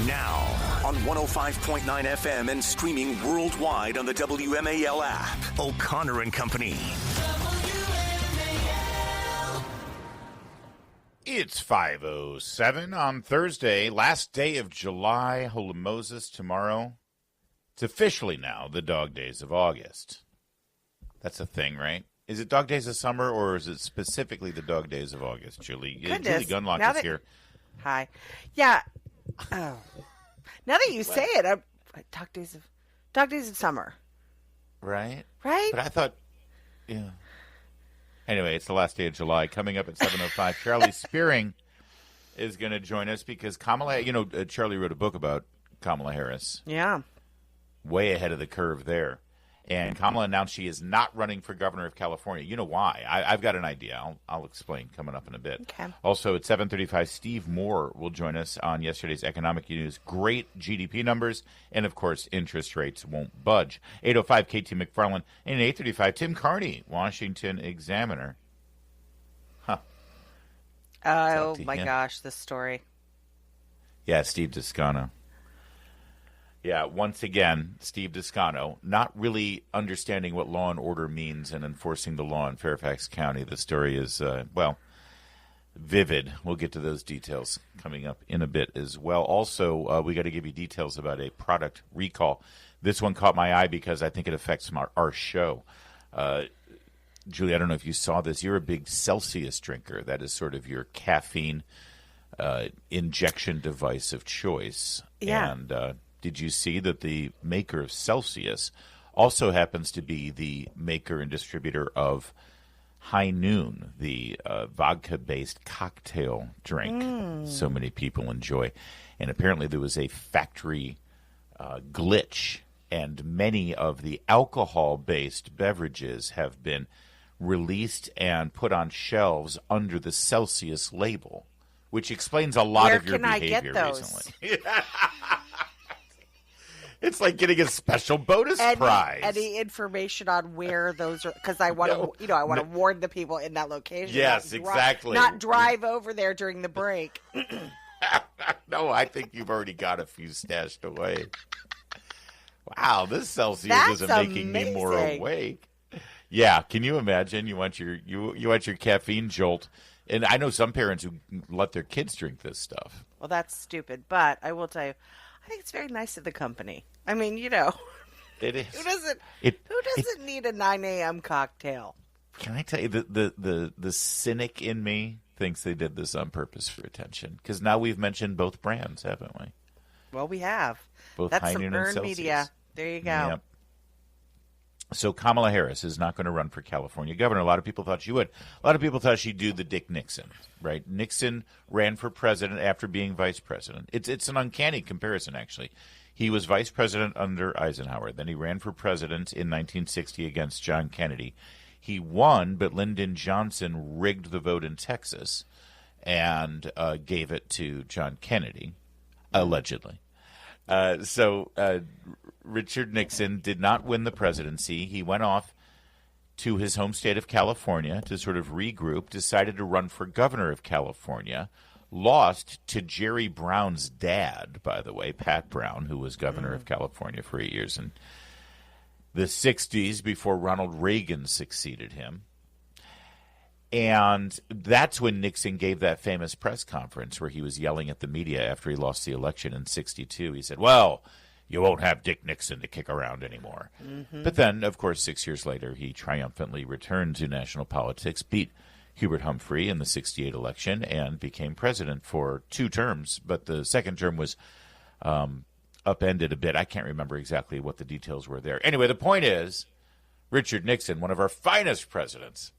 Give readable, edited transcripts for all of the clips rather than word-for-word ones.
Now, on 105.9 FM and streaming worldwide on the WMAL app. O'Connor and Company. It's 5:07 on Thursday, last day of July. Holy Moses, tomorrow. It's officially now the dog days of August. That's a thing, right? Is it dog days of summer, or is it specifically the dog days of August, Julie? Goodness. Julie Gunlock is here. Hi. Yeah. Oh. Now that you say it, dog days of summer. Right? Right? But I thought, yeah. Anyway, it's the last day of July. Coming up at 7:05, Charlie Spearing is going to join us because Kamala, Charlie wrote a book about Kamala Harris. Yeah. Way ahead of the curve there. And Kamala announced she is not running for governor of California. You know why? I've got an idea. I'll explain coming up in a bit. Okay. Also at 7:35, Steve Moore will join us on yesterday's economic news. Great GDP numbers, and of course, interest rates won't budge. 8:05, KT McFarland, and 8:35, Tim Carney, Washington Examiner. Huh. Oh my gosh, this story. Yeah, Steve Descano. Yeah, once again, Steve Descano, not really understanding what law and order means and enforcing the law in Fairfax County. The story is, vivid. We'll get to those details coming up in a bit as well. Also, we got to give you details about a product recall. This one caught my eye because I think it affects our show. Julie, I don't know if you saw this. You're a big Celsius drinker. That is sort of your caffeine injection device of choice. Yeah. And did you see that the maker of Celsius also happens to be the maker and distributor of High Noon, the vodka-based cocktail drink so many people enjoy? And apparently there was a factory glitch, and many of the alcohol-based beverages have been released and put on shelves under the Celsius label, which explains a lot of your behavior recently. It's like getting a special bonus prize. Any information on where those are? Because I want to, I want to warn the people in that location. Yes, exactly. Not drive over there during the break. No, I think you've already got a few stashed away. Wow, this Celsius isn't making me more awake. Yeah, can you imagine? You want your caffeine jolt, and I know some parents who let their kids drink this stuff. Well, that's stupid, but I will tell you, I think it's very nice of the company. I mean, It is. Who doesn't need a 9 a.m. cocktail? Can I tell you, the cynic in me thinks they did this on purpose for attention. Because now we've mentioned both brands, haven't we? Well, we have. Both That's High some Noon and earned Celsius. media. There you go. Yep. So Kamala Harris is not going to run for California governor. A lot of people thought she would. A lot of people thought she'd do the Dick Nixon, right? Nixon ran for president after being vice president. It's an uncanny comparison, actually. He was vice president under Eisenhower. Then he ran for president in 1960 against John Kennedy. He won, but Lyndon Johnson rigged the vote in Texas and gave it to John Kennedy, allegedly. So Richard Nixon did not win the presidency. He went off to his home state of California to sort of regroup, decided to run for governor of California, lost to Jerry Brown's dad, by the way, Pat Brown, who was governor of California for 8 years in the 60s before Ronald Reagan succeeded him. And that's when Nixon gave that famous press conference where he was yelling at the media after he lost the election in 62. He said, well, you won't have Dick Nixon to kick around anymore. Mm-hmm. But then, of course, 6 years later, he triumphantly returned to national politics, beat Hubert Humphrey in the 68 election, and became president for 2 terms. But the second term was upended a bit. I can't remember exactly what the details were there. Anyway, the point is, Richard Nixon, one of our finest presidents,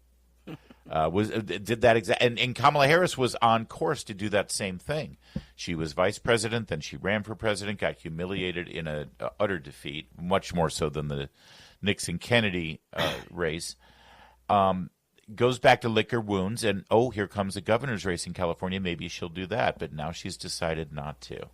did that exact, and Kamala Harris was on course to do that same thing. She was vice president, then she ran for president, got humiliated in a utter defeat, much more so than the Nixon-Kennedy race. Goes back to lick her wounds, and here comes a governor's race in California. Maybe she'll do that, but now she's decided not to.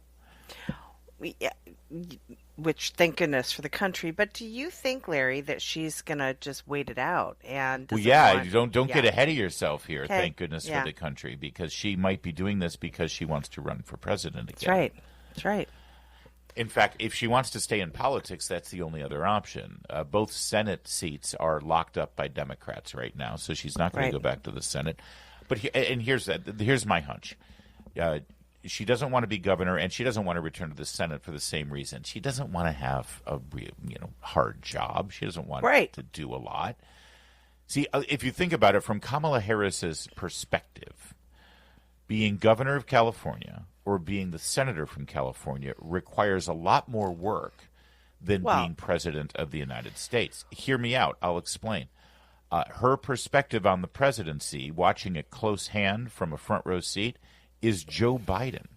Which, thank goodness for the country. But do you think, Larry, that she's gonna just wait it out? And don't get ahead of yourself here. Okay. Thank goodness for the country, because she might be doing this because she wants to run for president again. That's right. That's right. In fact, if she wants to stay in politics, that's the only other option. Both Senate seats are locked up by Democrats right now, so she's not going to go back to the Senate. But here's my hunch. She doesn't want to be governor, and she doesn't want to return to the Senate for the same reason. She doesn't want to have a hard job. She doesn't want to do a lot. See, if you think about it from Kamala Harris's perspective, being governor of California or being the senator from California requires a lot more work than being president of the United States. Hear me out. I'll explain. Her perspective on the presidency, watching it close hand from a front row seat, is Joe Biden.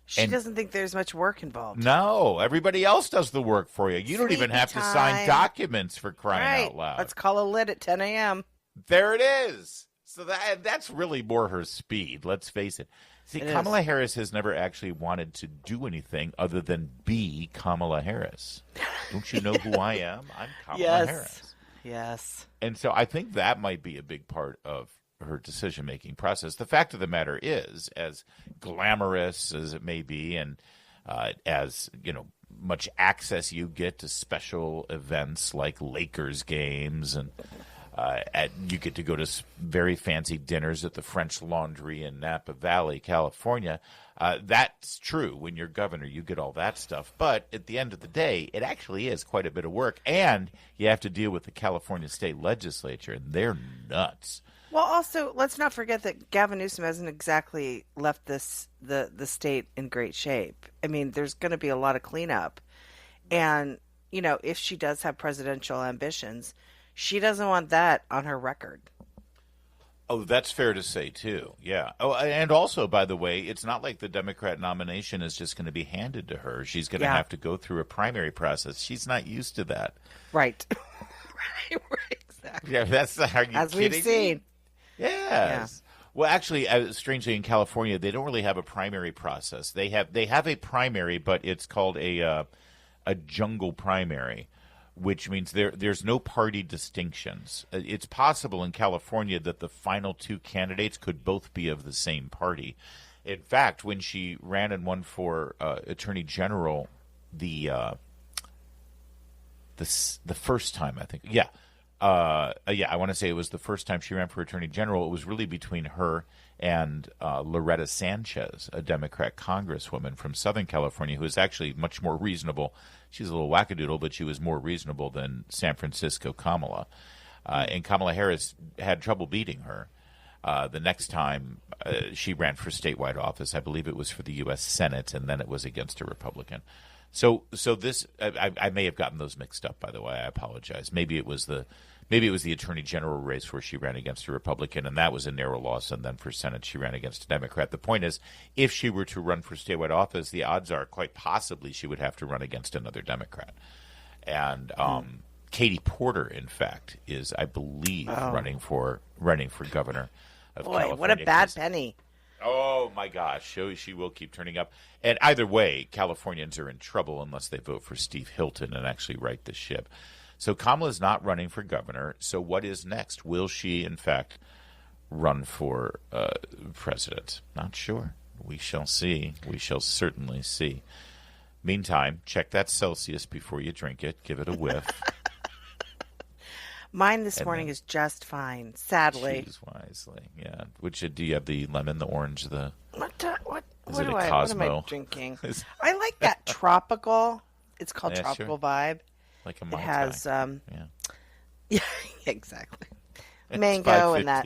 She doesn't think there's much work involved. No, everybody else does the work for you. You don't even have to sign documents, for crying out loud. Let's call a lid at 10 a.m. There it is. So that's really more her speed, let's face it. See, Kamala Harris has never actually wanted to do anything other than be Kamala Harris. Don't you know who I am? I'm Kamala Harris. Yes. And so I think that might be a big part of her decision-making process. The fact of the matter is, as glamorous as it may be, and as much access you get to special events like Lakers games, and you get to go to very fancy dinners at the French Laundry in Napa Valley, California. That's true. When you're governor, you get all that stuff. But at the end of the day, it actually is quite a bit of work, and you have to deal with the California state legislature, and they're nuts. Well, also, let's not forget that Gavin Newsom hasn't exactly left the state in great shape. I mean, there's going to be a lot of cleanup. And, if she does have presidential ambitions, she doesn't want that on her record. Oh, that's fair to say, too. Yeah. Oh, and also, by the way, it's not like the Democrat nomination is just going to be handed to her. She's going to have to go through a primary process. She's not used to that. Right. right, exactly. Yeah, that's are you As kidding we've seen. Me? Yes. Yeah. Well, actually, strangely, in California, they don't really have a primary process. They have a primary, but it's called a jungle primary, which means there's no party distinctions. It's possible in California that the final two candidates could both be of the same party. In fact, when she ran and won for Attorney General, the first time, I think, I want to say it was the first time she ran for Attorney General. It was really between her and Loretta Sanchez, a Democrat congresswoman from Southern California, who is actually much more reasonable. She's a little wackadoodle, but she was more reasonable than San Francisco Kamala. And Kamala Harris had trouble beating her. The next time she ran for statewide office, I believe it was for the U.S. Senate, and then it was against a Republican. So this I may have gotten those mixed up. By the way, I apologize. Maybe it was the Attorney General race where she ran against a Republican, and that was a narrow loss. And then for Senate, she ran against a Democrat. The point is, if she were to run for statewide office, the odds are quite possibly she would have to run against another Democrat. And Katie Porter, in fact, is, I believe, running for governor of California. Boy, what a bad penny. Oh, my gosh. She will keep turning up. And either way, Californians are in trouble unless they vote for Steve Hilton and actually right the ship. So Kamala's not running for governor. So what is next? Will she, in fact, run for president? Not sure. We shall see. We shall certainly see. Meantime, check that Celsius before you drink it. Give it a whiff. Mine this morning is just fine, sadly. Choose wisely, yeah. Which do you have? The lemon, the orange, the what is it a Cosmo? What am I drinking? I like that tropical. It's called Tropical Vibe. Like a Mai Tai. It has yeah, exactly. It's Mango and that.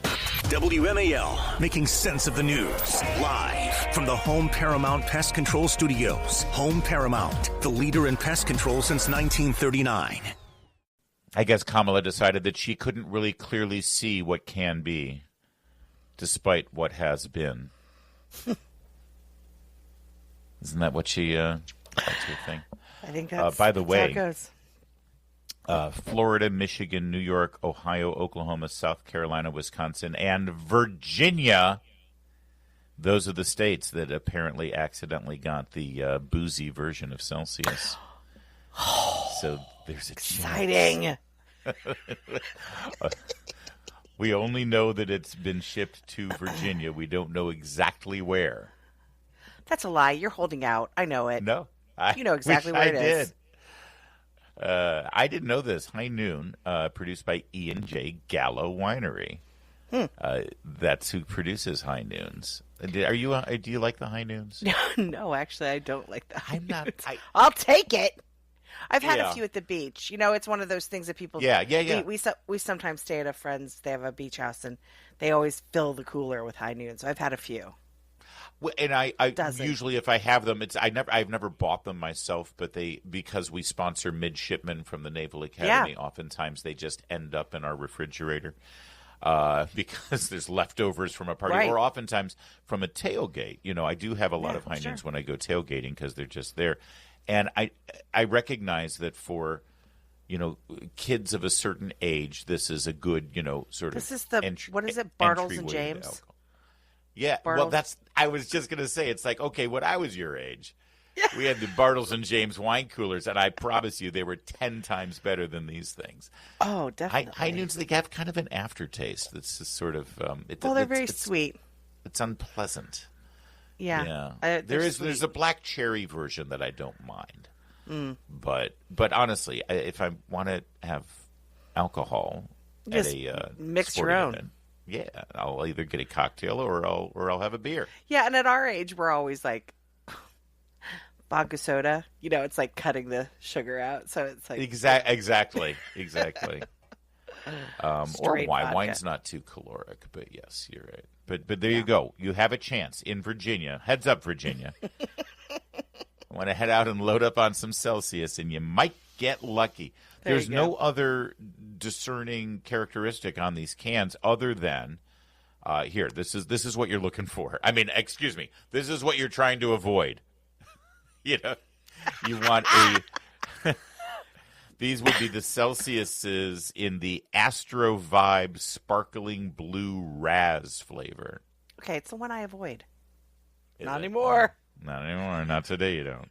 WMAL, making sense of the news. Live from the Home Paramount Pest Control Studios. Home Paramount, the leader in pest control since 1939. I guess Kamala decided that she couldn't really clearly see what can be, despite what has been. Isn't that what she, that's her thing? I think that's, by the way, how it goes. Florida, Michigan, New York, Ohio, Oklahoma, South Carolina, Wisconsin, and Virginia. Those are the states that apparently accidentally got the boozy version of Celsius. So there's a exciting. We only know that it's been shipped to Virginia. We don't know exactly where. That's a lie. You're holding out. I know it. No. You know exactly wish where it I is. did. I didn't know this. High Noon, produced by Ian J. Gallo Winery. That's who produces High Noons. Do you like the High Noons? No, actually, I don't like that. I'm not. I'll take it. I've had Yeah. a few at the beach. You know, it's one of those things that people. Yeah. We sometimes stay at a friend's. They have a beach house, and they always fill the cooler with High Noon. So I've had a few. Well, and I usually, if I have them, I've never bought them myself, but because we sponsor midshipmen from the Naval Academy, oftentimes they just end up in our refrigerator because there's leftovers from a party, or oftentimes from a tailgate. You know, I do have a lot of High Noons when I go tailgating because they're just there, and I recognize that for kids of a certain age, this is a good sort of. This is what is it, Bartles and James? Yeah, Bartles. well, I was just going to say, it's like, okay, when I was your age, we had the Bartles and James wine coolers, and I promise you they were 10 times better than these things. Oh, definitely. High Noons, they have kind of an aftertaste that's just sort of... they're very sweet. It's unpleasant. Yeah. There's a black cherry version that I don't mind. But honestly, if I want to have alcohol at a mix your sporting own. event, yeah, I'll either get a cocktail or I'll have a beer. Yeah, and at our age, we're always like vodka soda. You know, it's like cutting the sugar out, so it's like exactly. Or Straight wine. vodka. Wine's not too caloric, but yes, you're right. But there you go. You have a chance in Virginia. Heads up, Virginia. Want to head out and load up on some Celsius, and you might get lucky. There's no other discerning characteristic on these cans other than here. This is what you're looking for. I mean, excuse me. This is what you're trying to avoid. You want a. These would be the Celsiuses in the Astro Vibe Sparkling Blue Raz flavor. Okay, it's the one I avoid. Is Not it? anymore. Not anymore. Not today, you don't.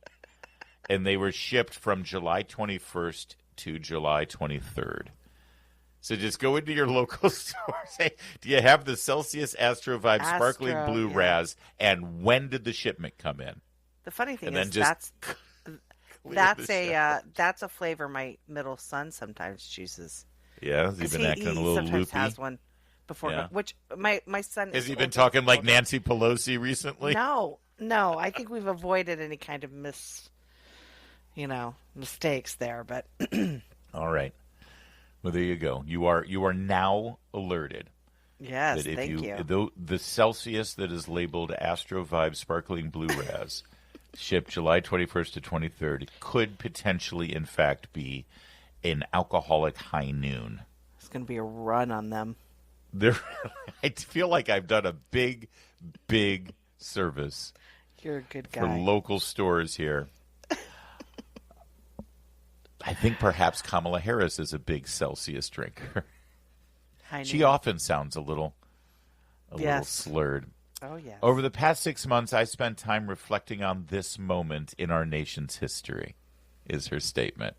And they were shipped from July 21st to July 23rd. So just go into your local store. Say, do you have the Celsius Astro Vibe Sparkling Blue Raz? And when did the shipment come in? The funny thing And is then that's a flavor my middle son sometimes chooses. Yeah, has he been acting a little sometimes loopy? has one before, which my son Has he been talking like Nancy Pelosi recently? No. I think we've avoided any kind of mistakes there. But all right. Well, there you go. You are now alerted. Yes, that if thank you. The Celsius that is labeled Astro Vibe Sparkling Blue Raz, shipped July 21st to 23rd, could potentially, in fact, be an alcoholic High Noon. It's going to be a run on them. I feel like I've done a big, big service. You're a good guy. For local stores here. I think perhaps Kamala Harris is a big Celsius drinker. She often sounds a little slurred. Oh, yes. Over the past 6 months, I spent time reflecting on this moment in our nation's history, is her statement.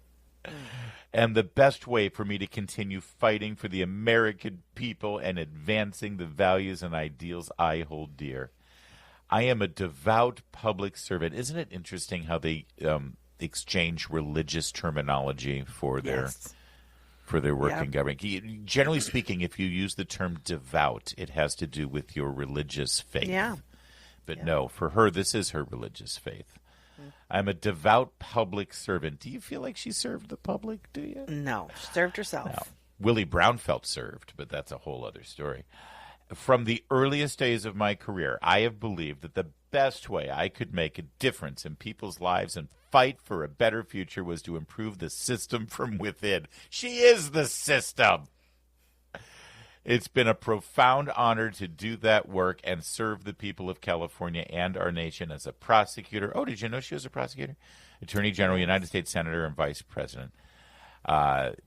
And the best way for me to continue fighting for the American people and advancing the values and ideals I hold dear. I am a devout public servant. Isn't it interesting how they exchange religious terminology for their work in government? Generally speaking, if you use the term devout, it has to do with your religious faith. Yeah. But no, for her, this is her religious faith. I'm a devout public servant. Do you feel like she served the public, do you? No, she served herself. No. Willie Brown felt served, but that's a whole other story. From the earliest days of my career, I have believed that the best way I could make a difference in people's lives and fight for a better future was to improve the system from within. She is the system. It's been a profound honor to do that work and serve the people of California and our nation as a prosecutor. Oh, did you know she was a prosecutor? Attorney General, United States Senator, and Vice President.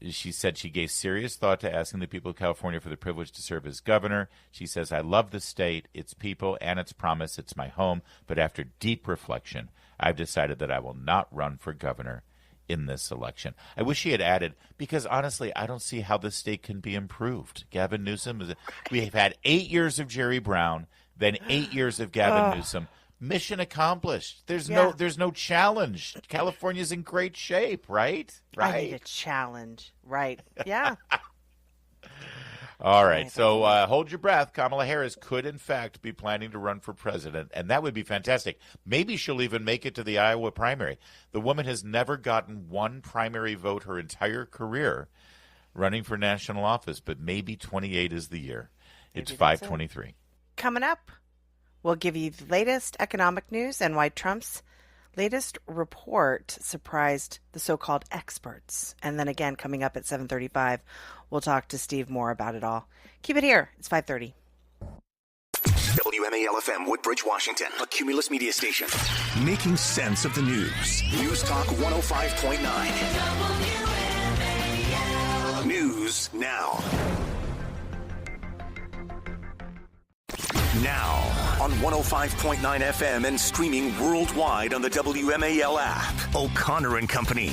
She said she gave serious thought to asking the people of California for the privilege to serve as governor. She says, I love the state, its people, and its promise. It's my home. But after deep reflection, I've decided that I will not run for governor in this election. I wish she had added, because honestly, I don't see how this state can be improved. Gavin Newsom, we have had 8 years of Jerry Brown, then 8 years of Gavin Newsom. mission accomplished. There's Yeah. no challenge. California's in great shape, right? I need a challenge. Right. Yeah. All right. So hold your breath. Kamala Harris could, in fact, be planning to run for president, and that would be fantastic. Maybe she'll even make it to the Iowa primary. The woman has never gotten one primary vote her entire career running for national office, but maybe 28 is the year. It's 5:23. Coming up, we'll give you the latest economic news and why Trump's latest report surprised the so-called experts. And then again, coming up at 7:35, we'll talk to Steve Moore about it all. Keep it here. It's 5:30. WMAL-FM, Woodbridge, Washington, a Cumulus media station. Making sense of the news. News Talk 105.9. News now. Now, on 105.9 FM and streaming worldwide on the WMAL app. O'Connor and Company.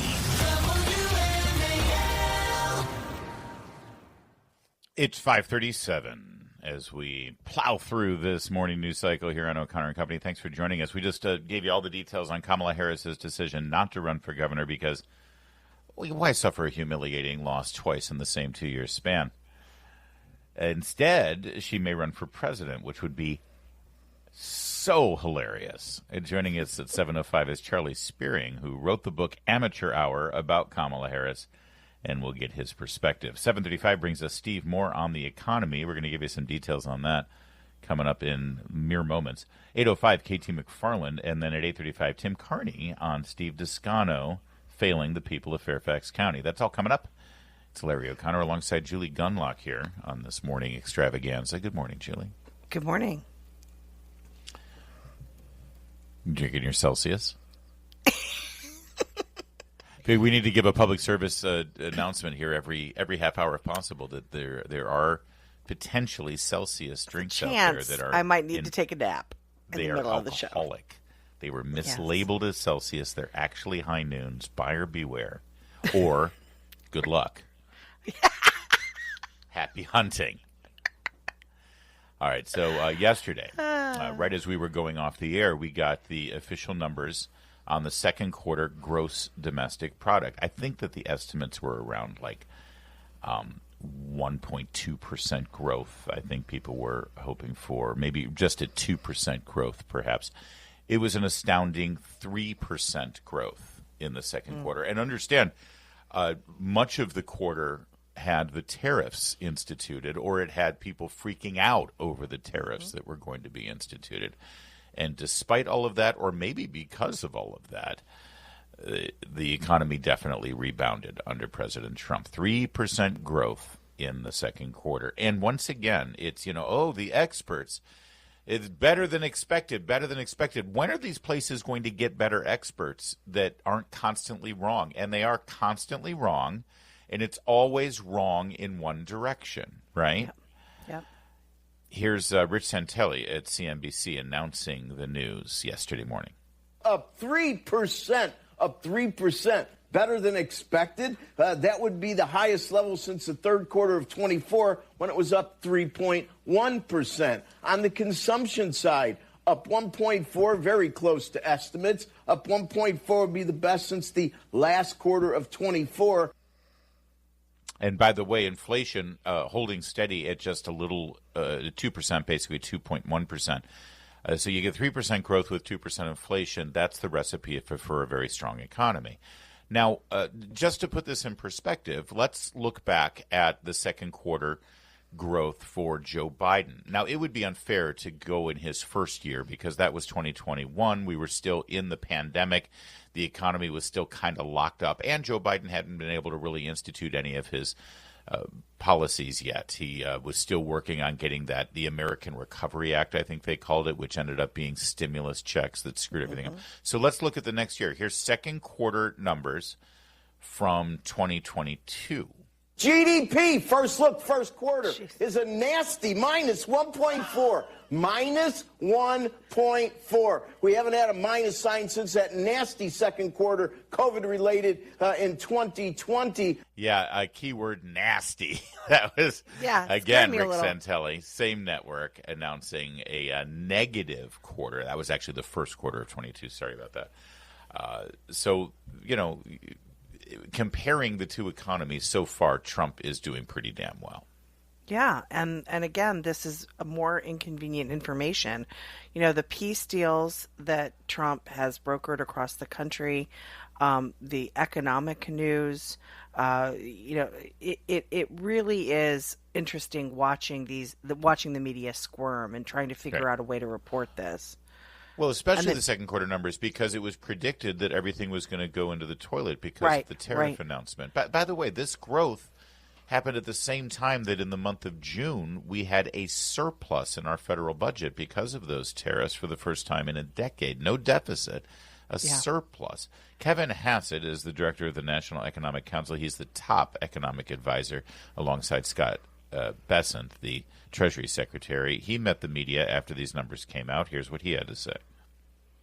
It's 5:37 as we plow through this morning news cycle here on O'Connor and Company. Thanks for joining us. We just gave you all the details on Kamala Harris's decision not to run for governor because why suffer a humiliating loss twice in the same 2-year span? Instead, she may run for president, which would be so hilarious. And joining us at 7:05 is Charlie Spearing, who wrote the book Amateur Hour about Kamala Harris, and we'll get his perspective. 7:35 brings us Steve Moore on the economy. We're going to give you some details on that coming up in mere moments. 8:05, KT McFarland, and then at 8:35, Tim Carney on Steve Descano failing the people of Fairfax County. That's all coming up. It's Larry O'Connor alongside Julie Gunlock here on this morning extravaganza. Good morning, Julie. Good morning. Drinking your Celsius? We need to give a public service announcement here every half hour if possible that there are potentially Celsius drinks out there that are. I might need to take a nap in the middle of the show. They are alcoholic. They were mislabeled as Celsius. They're actually High Noons. Buyer beware. Or good luck. Happy hunting. All right, so yesterday, right as we were going off the air, we got the official numbers on the second quarter gross domestic product. I think that the estimates were around 1.2% growth. I think people were hoping for maybe just a 2% growth, perhaps. It was an astounding 3% growth in the second quarter. And understand, much of the quarter had the tariffs instituted, or it had people freaking out over the tariffs that were going to be instituted. And despite all of that, or maybe because of all of that, the economy definitely rebounded under President Trump. 3% growth in the second quarter. And once again, it's, the experts. It's better than expected, better than expected. When are these places going to get better experts that aren't constantly wrong? And they are constantly wrong, and it's always wrong in one direction, right? Yep. Here's Rich Santelli at CNBC announcing the news yesterday morning. Up 3%, up 3%. Better than expected. That would be the highest level since the third quarter of 24 when it was up 3.1%. On the consumption side, up 1.4, very close to estimates. Up 1.4 would be the best since the last quarter of 24. And by the way, inflation holding steady at just a little 2%, basically 2.1%. So you get 3% growth with 2% inflation. That's the recipe for a very strong economy. Now, just to put this in perspective, let's look back at the second quarter growth for Joe Biden. Now, it would be unfair to go in his first year because that was 2021. We were still in the pandemic. The economy was still kind of locked up, and Joe Biden hadn't been able to really institute any of his policies yet. He was still working on getting the American Recovery Act, I think they called it, which ended up being stimulus checks that screwed everything up. So let's look at the next year. Here's second quarter numbers from 2022. GDP, first look, first quarter, is a nasty minus 1.4. Minus 1.4. We haven't had a minus sign since that nasty second quarter, COVID-related, in 2020. Yeah, keyword nasty. That was, again, Rick Santelli, same network, announcing a negative quarter. That was actually the first quarter of 22. Sorry about that. So, comparing the two economies so far, Trump is doing pretty damn well. Yeah, and again, this is a more inconvenient information. The peace deals that Trump has brokered across the country, the economic news, it really is interesting watching the media squirm and trying to figure out a way to report this. Well, especially the second quarter numbers, because it was predicted that everything was going to go into the toilet because of the tariff announcement. By the way, this growth happened at the same time that in the month of June, we had a surplus in our federal budget because of those tariffs for the first time in a decade. No deficit, surplus. Kevin Hassett is the director of the National Economic Council. He's the top economic advisor alongside Scott Bessent, the Treasury Secretary. He met the media after these numbers came out. Here's what he had to say.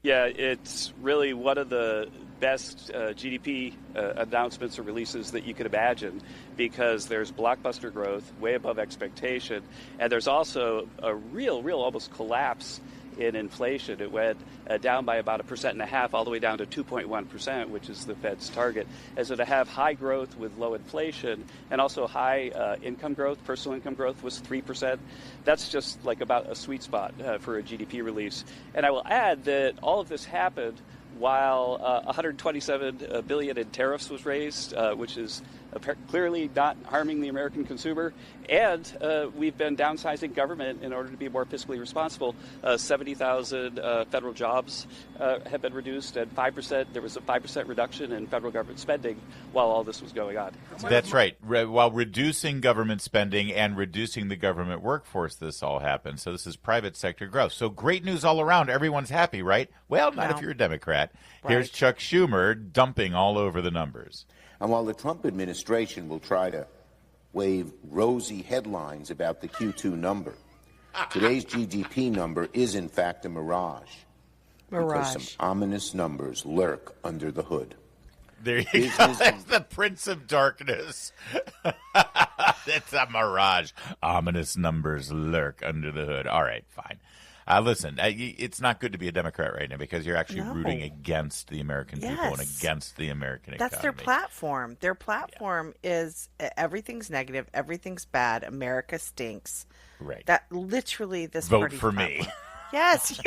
Yeah, it's really one of the best GDP announcements or releases that you could imagine, because there's blockbuster growth way above expectation, and there's also a real almost collapse in inflation. It went down by about 1.5% all the way down to 2.1%, which is the Fed's target. And so to have high growth with low inflation and also high income growth, personal income growth was 3%. That's just like about a sweet spot for a GDP release. And I will add that all of this happened while $127 billion in tariffs was raised, which is clearly not harming the American consumer. And we've been downsizing government in order to be more fiscally responsible. 70,000 federal jobs have been reduced, and 5%. There was a 5% reduction in federal government spending while all this was going on. That's right. While reducing government spending and reducing the government workforce, this all happened. So this is private sector growth. So great news all around. Everyone's happy, right? Well, not if you're a Democrat. Right. Here's Chuck Schumer dumping all over the numbers. And while the Trump administration will try to wave rosy headlines about the Q2 number, today's GDP number is in fact a mirage. Because some ominous numbers lurk under the hood. There you go. That's the Prince of Darkness. It's a mirage. Ominous numbers lurk under the hood. All right, fine. Listen, it's not good to be a Democrat right now because you're actually rooting against the American people and against the American economy. That's their platform. Their platform is everything's negative, everything's bad, America stinks. Right. That literally this vote for me. Yes.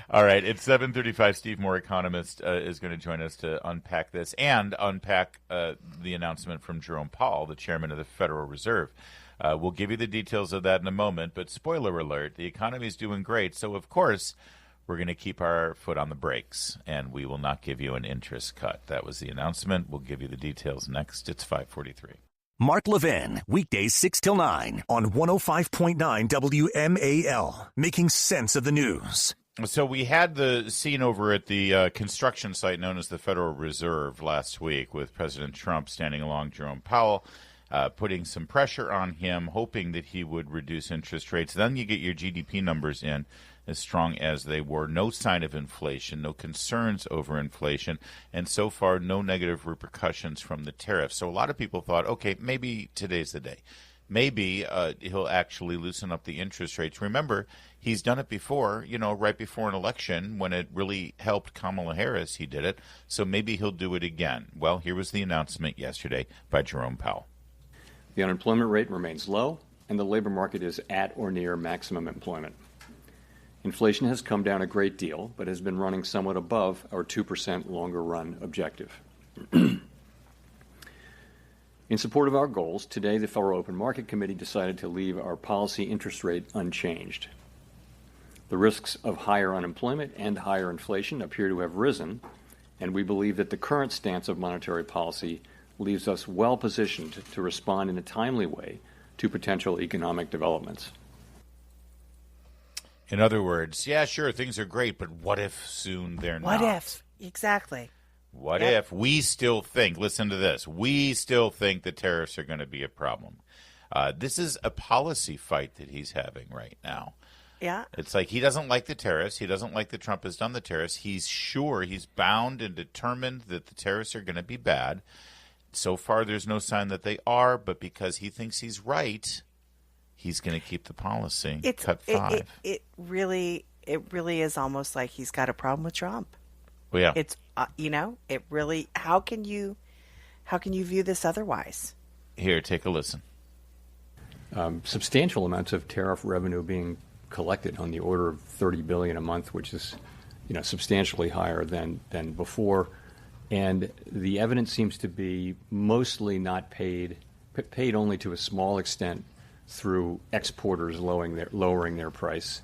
All right. It's 7:35. Steve Moore, economist, is going to join us to unpack this and unpack the announcement from Jerome Powell, the chairman of the Federal Reserve. We'll give you the details of that in a moment, but spoiler alert, the economy is doing great. So, of course, we're going to keep our foot on the brakes, and we will not give you an interest cut. That was the announcement. We'll give you the details next. It's 5:43. Mark Levin, weekdays 6 till 9 on 105.9 WMAL, making sense of the news. So we had the scene over at the construction site known as the Federal Reserve last week with President Trump standing along Jerome Powell, putting some pressure on him, hoping that he would reduce interest rates. Then you get your GDP numbers in as strong as they were. No sign of inflation, no concerns over inflation, and so far no negative repercussions from the tariffs. So a lot of people thought, okay, maybe today's the day. Maybe he'll actually loosen up the interest rates. Remember, he's done it before, right before an election when it really helped Kamala Harris. He did it. So maybe he'll do it again. Well, here was the announcement yesterday by Jerome Powell. The unemployment rate remains low, and the labor market is at or near maximum employment. Inflation has come down a great deal, but has been running somewhat above our 2% longer-run objective. In support of our goals, today the Federal Open Market Committee decided to leave our policy interest rate unchanged. The risks of higher unemployment and higher inflation appear to have risen, and we believe that the current stance of monetary policy leaves us well positioned to respond in a timely way to potential economic developments. In other words, yeah, sure, things are great, but what if soon they're not? What if? Exactly. What if we still think, listen to this, we still think the tariffs are going to be a problem? This is a policy fight that he's having right now. Yeah. It's like he doesn't like the tariffs. He doesn't like that Trump has done the tariffs. He's sure, he's bound and determined that the tariffs are going to be bad. So far, there's no sign that they are, but because he thinks he's right, he's going to keep the policy. Cut 5. It really is almost like he's got a problem with Trump. Well, yeah. It's it really. How can you view this otherwise? Here, take a listen. Substantial amounts of tariff revenue being collected on the order of $30 billion a month, which is, substantially higher than before. And the evidence seems to be mostly not paid only to a small extent through exporters lowering their price,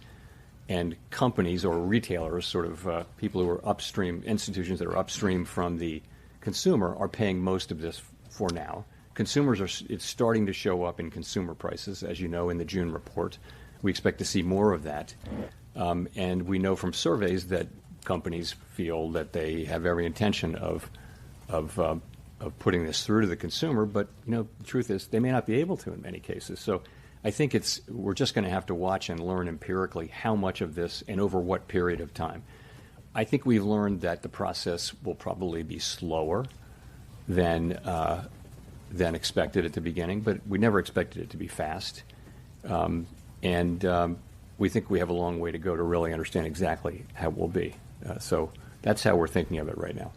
and companies or retailers, sort of people who are upstream, institutions that are upstream from the consumer, are paying most of this for now. It's starting to show up in consumer prices, as you know, in the June report. We expect to see more of that. And we know from surveys that companies feel that they have every intention of putting this through to the consumer, but the truth is they may not be able to in many cases. So I think we're just going to have to watch and learn empirically how much of this and over what period of time. I think we've learned that the process will probably be slower than expected at the beginning, but we never expected it to be fast. And we think we have a long way to go to really understand exactly how it will be. So that's how we're thinking of it right now.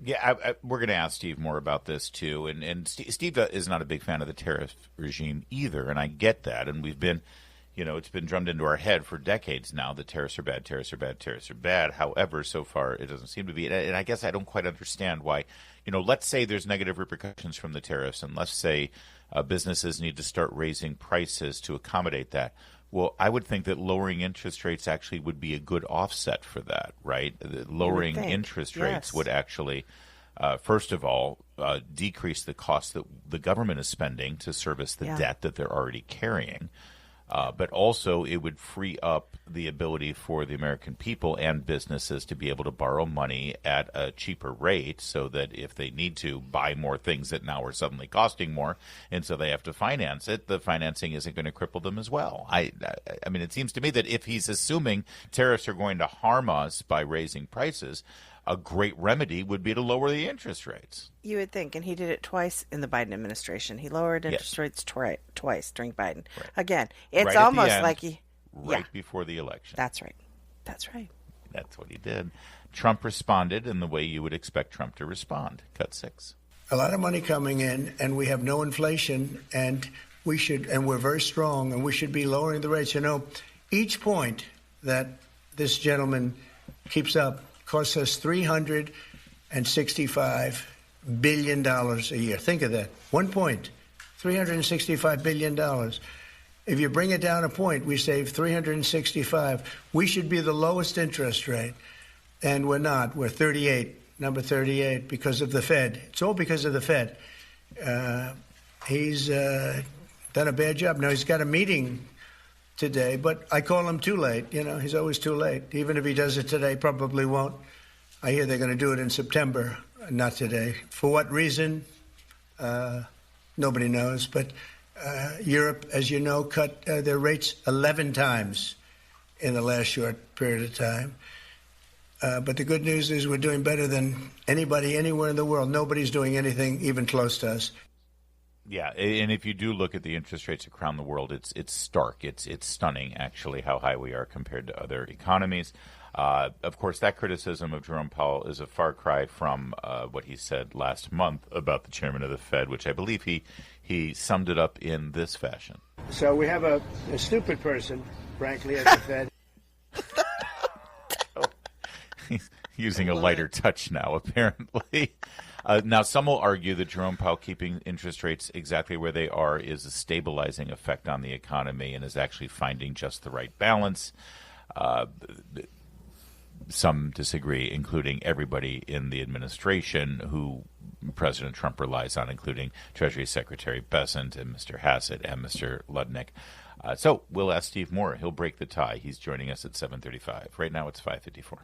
Yeah, we're going to ask Steve more about this, too. And Steve is not a big fan of the tariff regime either, and I get that. And we've been, it's been drummed into our head for decades now that tariffs are bad, tariffs are bad, tariffs are bad. However, so far it doesn't seem to be. And I guess I don't quite understand why. Let's say there's negative repercussions from the tariffs, and let's say businesses need to start raising prices to accommodate that. Well, I would think that lowering interest rates actually would be a good offset for that, right? Lowering interest rates would actually, first of all, decrease the cost that the government is spending to service the debt that they're already carrying. But also it would free up the ability for the American people and businesses to be able to borrow money at a cheaper rate so that if they need to buy more things that now are suddenly costing more and so they have to finance it, the financing isn't going to cripple them as well. I mean, it seems to me that if he's assuming tariffs are going to harm us by raising prices, a great remedy would be to lower the interest rates. You would think, and he did it twice in the Biden administration. He lowered interest rates twice during Biden. Right. Again, it's right almost like he... before the election. That's right. That's right. That's what he did. Trump responded in the way you would expect Trump to respond. Cut 6. A lot of money coming in, and we have no inflation, and we're very strong, and we should be lowering the rates. Each point that this gentleman keeps up costs us $365 billion a year. Think of that. 1 point, $365 billion. If you bring it down a point, we save 365. We should be the lowest interest rate, and we're not. We're 38, number 38, because of the Fed. It's all because of the Fed. He's done a bad job. Now, he's got a meeting today, but I call him too late. He's always too late. Even if he does it today, probably won't. I hear they're going to do it in September, not today. For what reason? Nobody knows. But Europe, as you know, cut their rates 11 times in the last short period of time. But the good news is we're doing better than anybody anywhere in the world. Nobody's doing anything even close to us. Yeah, and if you do look at the interest rates around the world, it's stark. It's stunning, actually, how high we are compared to other economies. Of course, that criticism of Jerome Powell is a far cry from what he said last month about the chairman of the Fed, which I believe he summed it up in this fashion. So we have a stupid person, frankly, at the Fed. He's using a lighter touch now, apparently. Now, some will argue that Jerome Powell keeping interest rates exactly where they are is a stabilizing effect on the economy and is actually finding just the right balance. Some disagree, including everybody in the administration who President Trump relies on, including Treasury Secretary Bessent and Mr. Hassett and Mr. Ludnick. So we'll ask Steve Moore. He'll break the tie. He's joining us at 7:35. Right now it's 5:54.